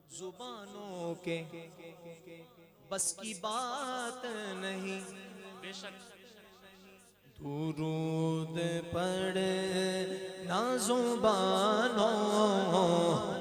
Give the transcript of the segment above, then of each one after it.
زبانوں کے بس کی بات نہیں، بے شک درود پڑھنا زبانوں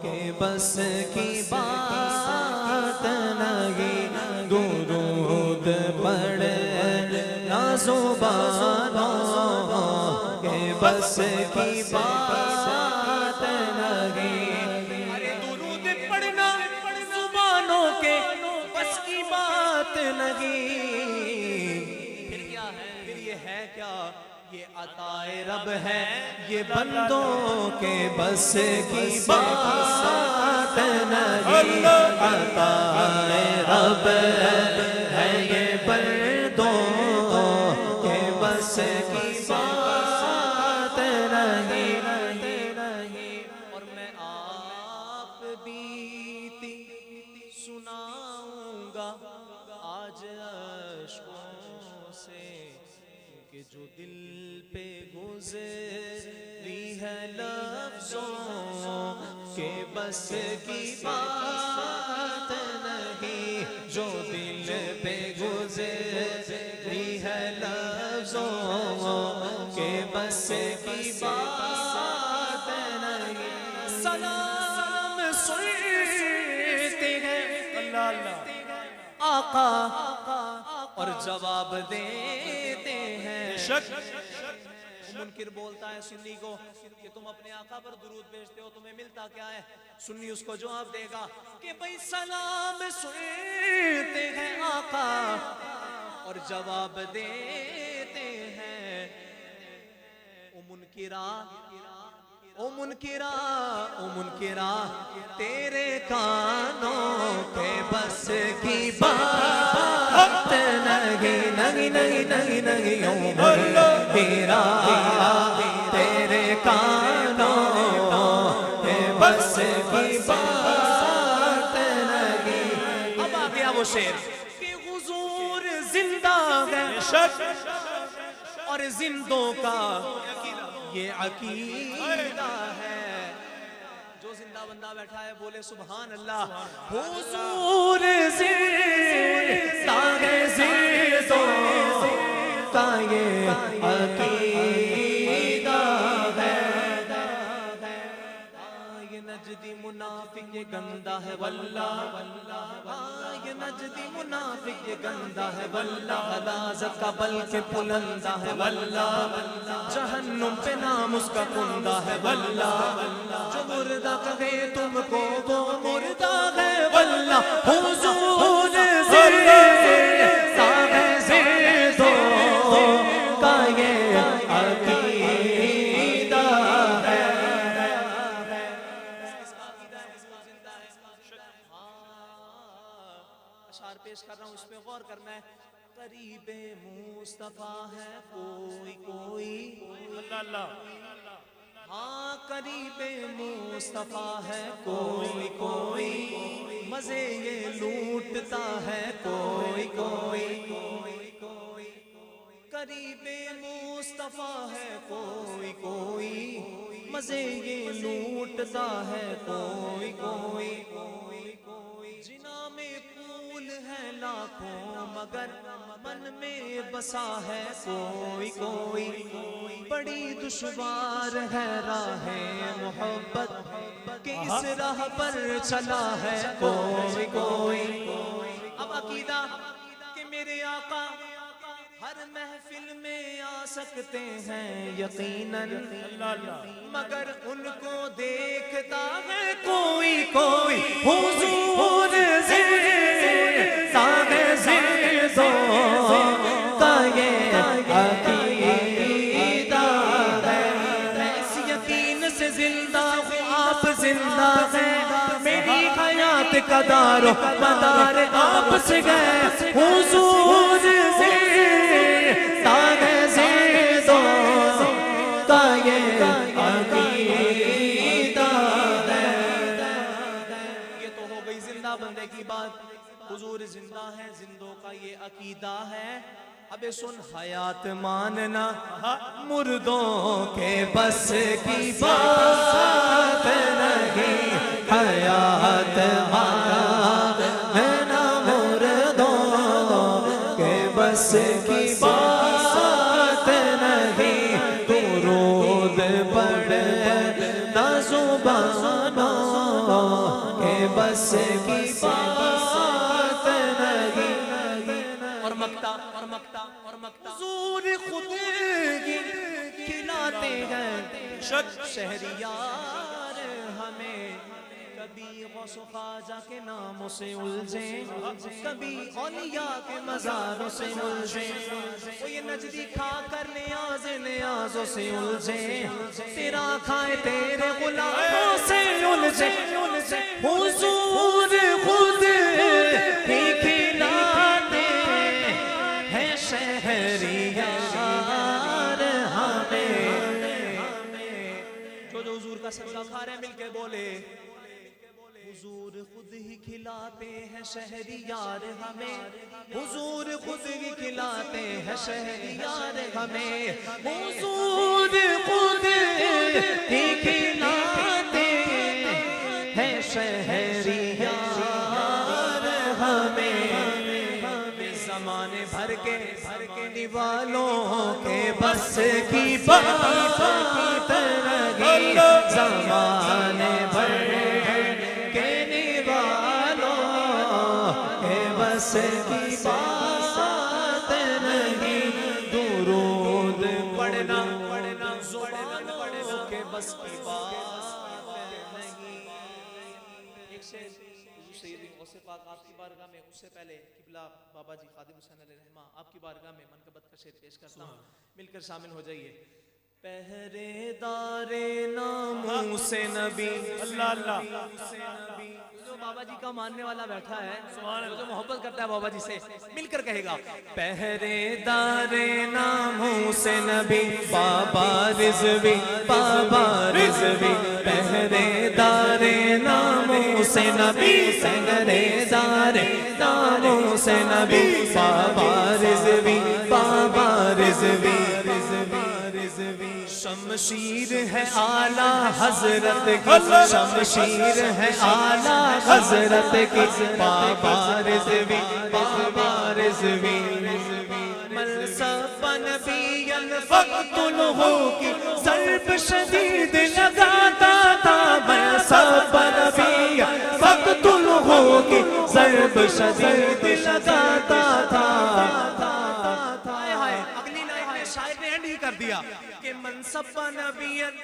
کے بس کی بات نہیں، درود پڑھنا زبانوں کے بس کی بات نہیں۔ ارے درود پڑھنا زبانوں کے بس کی بات نہیں، پھر کیا ہے؟ پھر یہ ہے کیا؟ یہ عطائے رب ہے، یہ بندوں کے بس کی بات نہیں، عطائے رب ہے یہ بندوں کے بس کی بات نہیں۔ اور میں آپ بیتی سناؤں گا آج عشقوں سے، کہ جو دل پہ گزری ہے لفظوں کے بس کی بات نہیں، جو دل پہ گزری ہے لفظوں کے بس کی بات نہیں۔ سلام سنتے ہیں اللہ اللہ آقا اور جواب دیتے ہیں۔ شک منکر بولتا ہے سنی کو کہ تم اپنے آقا پر درود بھیجتے ہو، تمہیں ملتا کیا ہے؟ سنی اس کو جواب دے گا کہ بھئی سلام سنتے ہیں آقا اور جواب دیتے ہیں۔ او منکرہ تیرے کانوں کے بس کی بات نہیں، نہیں نہیں نہیں نہیں، او منکرہ تیرے کانوں کے بس کی بات نہیں۔ اب آ گیا وہ شعر کہ حضور زندہ ہے اور زندوں کا یہ عقیدہ ہے۔ جو زندہ بندہ بیٹھا ہے بولے سبحان اللہ۔ حضور زندہ ہے، زندوں کا یہ عقیدہ ہے۔ یہ نجدی منافق یہ گندہ ہے واللہ، یہ نجدی منافق یہ گندہ ہے واللہ، غلاظت کا بلکہ پلندہ ہے واللہ، جہنم پہ نام اس کا کندہ ہے واللہ، جو مردہ کہے تم کو وہ مردہ ہے واللہ، حضور زندہ ہے، زندوں کا یہ عقیدہ ہے۔ اشعار پیش کر رہا ہوں، اس پہ غور کرنا ہے۔ قریب مصطفیٰ ہے کوئی کوئی، اللہ اللہ ہاں قریب مصطفیٰ ہے کوئی کوئی، مزے یہ لوٹتا ہے کوئی کوئی، قریب مصطفیٰ ہے کوئی کوئی، مزے یہ لوٹتا ہے کوئی کوئی، جنا میں پھول ہے لاکھوں مگر من میں بسا ہے کوئی کوئی، بڑی دشوار ہے راہ محبت کہ اس راہ پر چلا ہے کوئی۔ اب عقیدہ کہ میرے آقا ہر محفل میں آ سکتے ہیں یقیناً، مگر ان کو دیکھتا ہے کوئی کوئی، حضور زندہ ہے، زندوں کا یہ عقیدہ ہے۔ اس یقین سے زندہ ہوں آپ زندہ ہیں، میری حیات کا دار و مدار آپ سے گئے، حضور زندہ ہے، زندوں کا یہ عقیدہ ہے۔ یہ تو ہو گئی زندہ بندے کی بات، حضور زندہ ہے، زندوں کا یہ عقیدہ ہے۔ اب سن، حیات ماننا مردوں کے بس کی بات نہیں، حیات ماننا کی بات نہیں درود پڑھنا زبانوں کے بس کی بات نہیں اور مکتا اور مکتا اور مکتا حضور خود کھلاتے ہیں شہریار ہمیں کبھی غوث و خواجہ کے ناموں سے الجھیں کبھی اولیاء کے مزاروں سے الجھیں وہ یہ نجدی کھا کر نیازوں سے الجھیں تیرا کھائے تیرے غلاموں سے الجھیں حضور خود ہی کھلاتے ہیں شہریار ہمیں جو حضور کا صدقہ کھا رہے ہیں مل کے بولے حضور خود ہی کھلاتے ہیں شہریار ہمیں حضور خود ہی کھلاتے ہیں شہریار ہمیں حضور خود ہی کھلاتے ہیں شہریار ہمیں زمانے بھر کے نوالوں کے بس کی بات نہیں زمانے بھر بس کی بات نہیں درود پڑھنا زبانوں کے بس کی بات نہیں ایک شعر حضور سید غوث پاک آپ کی بارگاہ میں اس سے پہلے قبلہ بابا جی خادم حسین علیہ رحمہ آپ کی بارگاہ میں منقبت کا شعر پیش کرتا ہوں مل کر شامل ہو جائیے پہرے دار ناموس نبی اللہ اللہ جو بابا جی کا ماننے والا بیٹھا ہے جو محبت کرتا ہے بابا جی سے مل کر کہے گا پہرے دار ناموس نبی بابا رضوی پہرے دار ناموس نبی پہرے دار ناموس نبی بابا رضوی شمشیر ہے اعلیٰ حضرت کی شمشیر ہے اعلیٰ حضرت کی بابا رضوی ملصق نبی فقط الہو کی ضرب شدید لگاتا تھا ملصق نبی فقط الہو کی ضرب شدید لگاتا تھا اگلی لائن میں شاعر نے اینڈ ہی کر دیا کہ منصب نبیت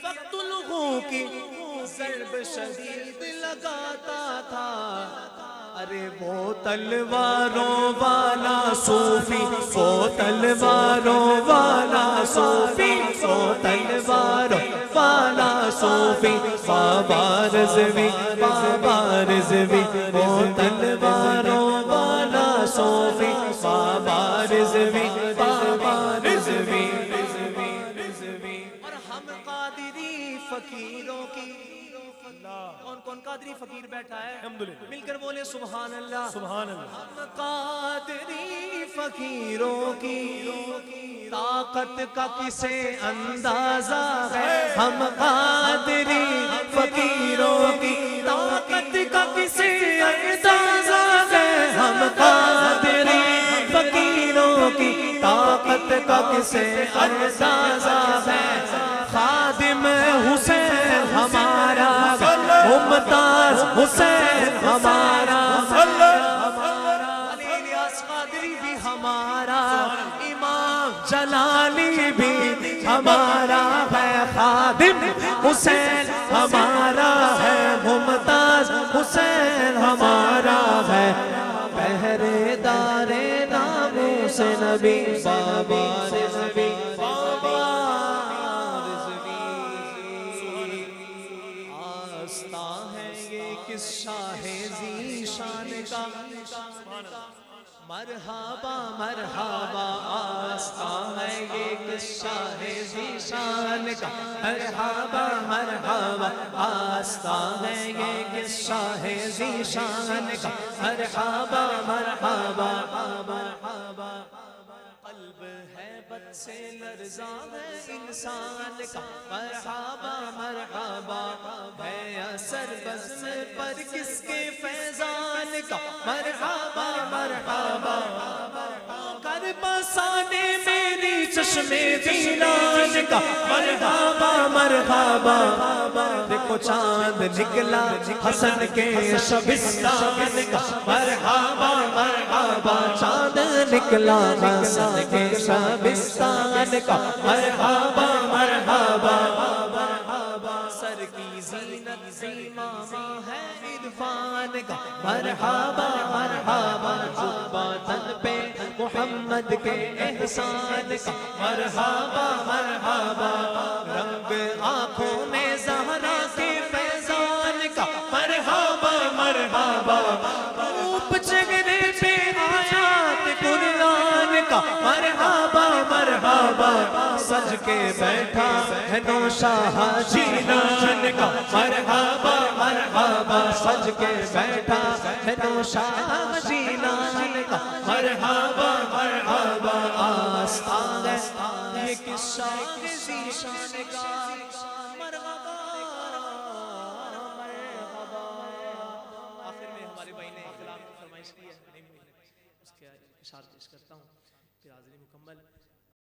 فقط الغو کی ضرب شدید لگاتا تھا ارے وہ تلواروں والا صوفی وہ تلواروں والا صوفی وہ تلواروں والا صوفی بابا رضوی وہ تلواروں والا صوفی بابا رضوی اور ہم قادری فقیروں کی کون قادری فقیر بیٹھا ہے مل کر بولے سبحان اللہ ہم قادری فقیروں کی طاقت کا کسے اندازہ ہے ہم قادری فقیروں کی طاقت کا کسے اندازہ ہے ہم قادری فقیروں کی طاقت کا کسے اندازہ ہے خادم حسین ہمارا ممتاز حسین ہمارا علی الیاس قادری بھی ہمارا امام جلالی بھی ہمارا ہے خادم حسین ہمارا ہے ممتاز حسین ہمارا ہے پہرے دار ناموس نبی بابا رضوی شاہ ذیشان کا مرحبا مرحبا آستا ہے یہ شاہ ذیشان کا مرحبا مرحبا آستا ہے یہ شاہ ذیشان کا مرحبا مرحبا قلب ہے بد سے لرزاں ہے انسان کا مرحبا مرحبا ہے اثر بزم پر کس کے فیضان کا مرحبا مرحبا کرب مسانے میری چشمے ویران کا مرحبا مرحبا دیکھو چاند نکلا حسن کے شبستان کا مرحبا مرحبا چاند نکلا حسن کے شبستان کا مرحبا مرحبا سر کی زینت امامہ ہے عرفان کا مرحبا مرحبا جبہ تن پہ محمد کے احسان کا مرحبا مرحبا رنگ آنکھوں میں زہرا کے فیضان کا مرحبا مرحبا روپ چہرے پہ آیات قرآن کا مرحبا مرحبا سج کے بیٹھا ہے نوشاہ جینان کا مرحبا مرحبا سج کے بیٹھا ہے نوشاہ جینان کا مرحبا مرحبا آستان ہے یہ کس شان ذیشان کا مرحبا مرحبا آخر میں ہمارے بھائی نے کلام کی فرمائش کی ہے، نہیں اس کے اشارہ پیش کرتا ہوں، پھر حاضری مکمل.